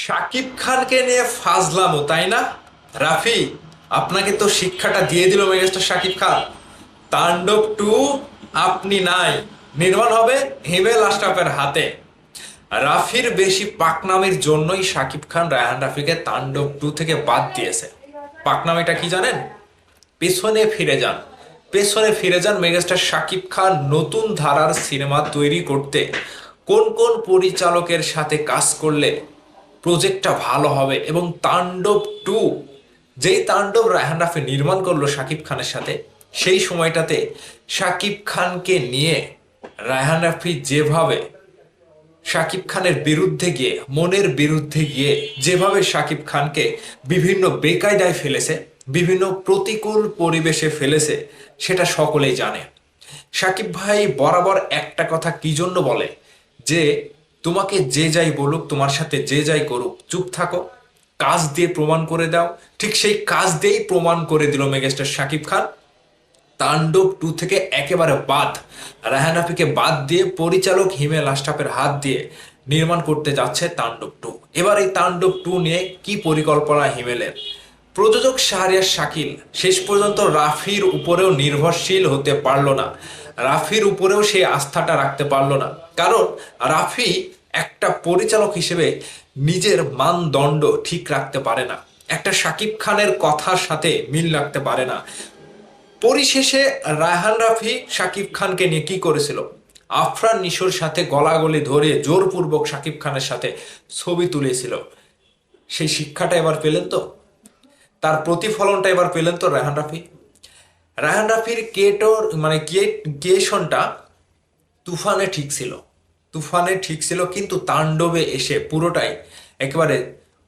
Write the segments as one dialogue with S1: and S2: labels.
S1: শাকিব খানকে নিয়ে ফাজলামো, তাই না? রাফি, আপনাকে তো শিক্ষাটা দিয়ে দিল মেগাস্টার শাকিব খান। তাণ্ডব টু আপনি নাই, নির্মাণ হবে হিমেল আশরাফের হাতে। রাফির বেশি পাকনামির জন্যই শাকিব খান রায়হান রাফিকে তাণ্ডব টু থেকে বাদ দিয়েছে। পাকনামিটা কি জানেন? পেছনে ফিরে যান, পেছনে ফিরে যান। মেগাস্টার শাকিব খান নতুন ধারার সিনেমা তৈরি করতে কোন কোন পরিচালকের সাথে কাজ করলে প্রজেক্টটা ভালো হবে, এবং তাণ্ডব টু, যেই তাণ্ডব রায়হান রাফি নির্মাণ করলো শাকিব খানের সাথে, সেই সময়টাতে শাকিব খানকে নিয়ে রায়হান রাফি যেভাবে শাকিব খানের বিরুদ্ধে গিয়ে, মনের বিরুদ্ধে গিয়ে যেভাবে শাকিব খানকে বিভিন্ন বেকায়দায় ফেলেছে, বিভিন্ন প্রতিকূল পরিবেশে ফেলেছে, সেটা সকলেই জানে। শাকিব ভাই বরাবর একটা কথা কি জন্য বলে, যে তোমাকে যে যাই বলুক, তোমার সাথে যে যাই করুক, চুপ থাকো, কাজ দিয়ে প্রমাণ করে দাও। ঠিক সেই কাজ দিয়েই প্রমাণ করে দিল মেগাস্টার শাকিব খান। তাণ্ডব টু থেকে একেবারে বাদ, রায়হান রাফিকে বাদ দিয়ে পরিচালক হিমেল আশরাফের হাত দিয়ে নির্মাণ করতে যাচ্ছে তাণ্ডব টু। এবার এই তাণ্ডব টু নিয়ে কি পরিকল্পনা হিমেলের? প্রযোজক শাহরিয়ার শাকিল শেষ পর্যন্ত রাফির উপরেও নির্ভরশীল হতে পারলো না, রাফির উপরেও সেই আস্থাটা রাখতে পারলো না। কারণ রাফি একটা পরিচালক হিসেবে নিজের মানদণ্ড ঠিক রাখতে পারে না, একটা শাকিব খানের কথার সাথে মিল রাখতে পারে না। পরিশেষে রায়হান রাফি শাকিব খানকে নিয়ে কি করেছিল? আফরান নিশোর সাথে গলাগলি ধরে জোরপূর্বক শাকিব খানের সাথে ছবি তুলেছিল। সেই শিক্ষাটা এবার পেলেন তো, তার প্রতিফলনটা এবার পেলেন তো রায়হান রাফি। রায়হান রাফির কেটোর মানে ক্রিয়েশনটা তুফানে ঠিক ছিল, তুফানে ঠিক ছিল, কিন্তু তাণ্ডবে এসে পুরোটাই একেবারে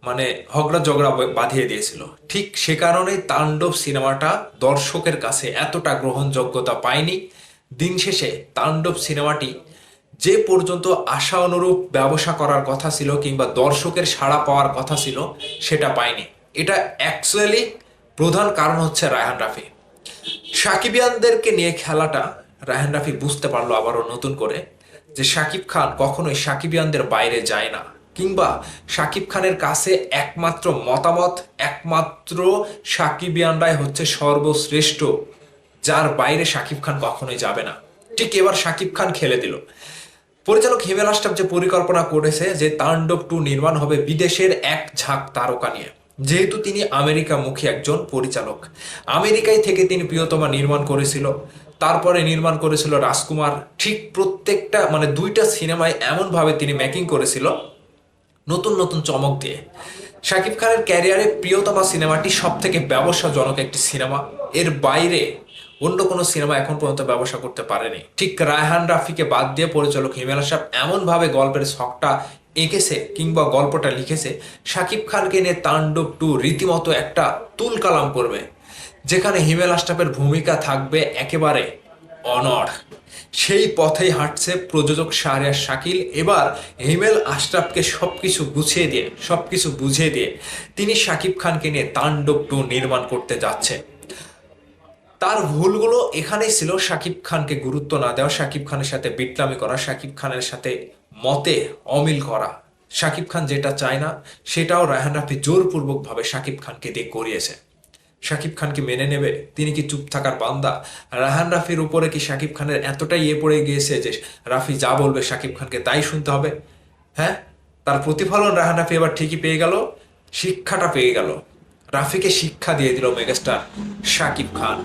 S1: মানে হগড়া জগড়া বাঁধিয়ে দিয়েছিল। ঠিক সে কারণেই তাণ্ডব সিনেমাটা দর্শকের কাছে এতটা গ্রহণযোগ্যতা পায়নি। দিন শেষে তাণ্ডব সিনেমাটি যে পর্যন্ত আশা অনুরূপ ব্যবসা করার কথা ছিল কিংবা দর্শকের সাড়া পাওয়ার কথা ছিল, সেটা পায়নি। এটা অ্যাকচুয়ালি প্রধান কারণ হচ্ছে রায়হান রাফি। সাকিবিয়ানদেরকে নিয়ে খেলাটা রায়হান রাফি বুঝতে পারলো আবারও নতুন করে, যে শাকিব খান কখনোই সাকিবিয়ানদের বাইরে যায় না, কিংবা শাকিব খানের কাছে একমাত্র মতামত, একমাত্র সাকিবিয়ানরাই হচ্ছে সর্বশ্রেষ্ঠ, যার বাইরে শাকিব খান কখনোই যাবে না। ঠিক এবার শাকিব খান খেলে দিল। পরিচালক হিমেল আশরাফ যে পরিকল্পনা করেছে যে তাণ্ডব টু নির্মাণ হবে বিদেশের এক ঝাঁক তারকা নিয়ে, যেহেতু তিনি আমেরিকামুখী একজন পরিচালক, আমেরিকায় থেকে তিনি প্রিয়তমা নির্মাণ করেছিল, তারপরে নির্মাণ করেছিল রাজকুমার। ঠিক প্রত্যেকটা মানে দুইটা সিনেমায় এমনভাবে তিনি মেকিং করেছিল নতুন নতুন চমক দিয়ে। শাকিব খানের ক্যারিয়ারে প্রিয়তমা সিনেমাটি সব থেকে ব্যবসাজনক একটি সিনেমা, এর বাইরে অন্য কোনো সিনেমা এখন পর্যন্ত ব্যবসা করতে পারেনি। ঠিক রায়হান রাফিকে বাদ দিয়ে পরিচালক হিমেল আশরাফ এমনভাবে গল্পের ছকটা এঁকেছে কিংবা গল্পটা লিখেছে, শাকিব খানকে নিয়ে তাণ্ডব টু রীতিমতো একটা তুল কালাম করবে, যেখানে হিমেল আশরাফের ভূমিকা থাকবে একেবারে অনড়। সেই পথেই হাঁটছে প্রযোজক শাহরিয়ার শাকিল। এবার হিমেল আশরাফকে সবকিছু গুছিয়ে দিয়ে, সবকিছু বুঝিয়ে দিয়ে তিনি শাকিব খানকে নিয়ে তাণ্ডব টু নির্মাণ করতে যাচ্ছে। তার ভুলগুলো এখানেই ছিল, শাকিব খানকে গুরুত্ব না দেওয়া, শাকিব খানের সাথে বিটলামি করা, শাকিব খানের সাথে মতে অমিল করা। শাকিব খান যেটা চায় না সেটাও রায়হান রাফি জোরপূর্বক ভাবে শাকিব খানকে দিয়ে করিয়েছে। শাকিব খান কি মেনে নেবে? তিনি কি চুপ থাকার বান্দা? রায়হান রাফির উপরে কি শাকিব খানের এতটাই পড়ে গিয়েছে যে রাফি যা বলবে শাকিব খানকে তাই শুনতে হবে? হ্যাঁ, তার প্রতিফলন রায়হান রাফি এবার ঠিকই পেয়ে গেল, শিক্ষাটা পেয়ে গেল। রাফিকে শিক্ষা দিয়ে দিল মেগাস্টার শাকিব খান।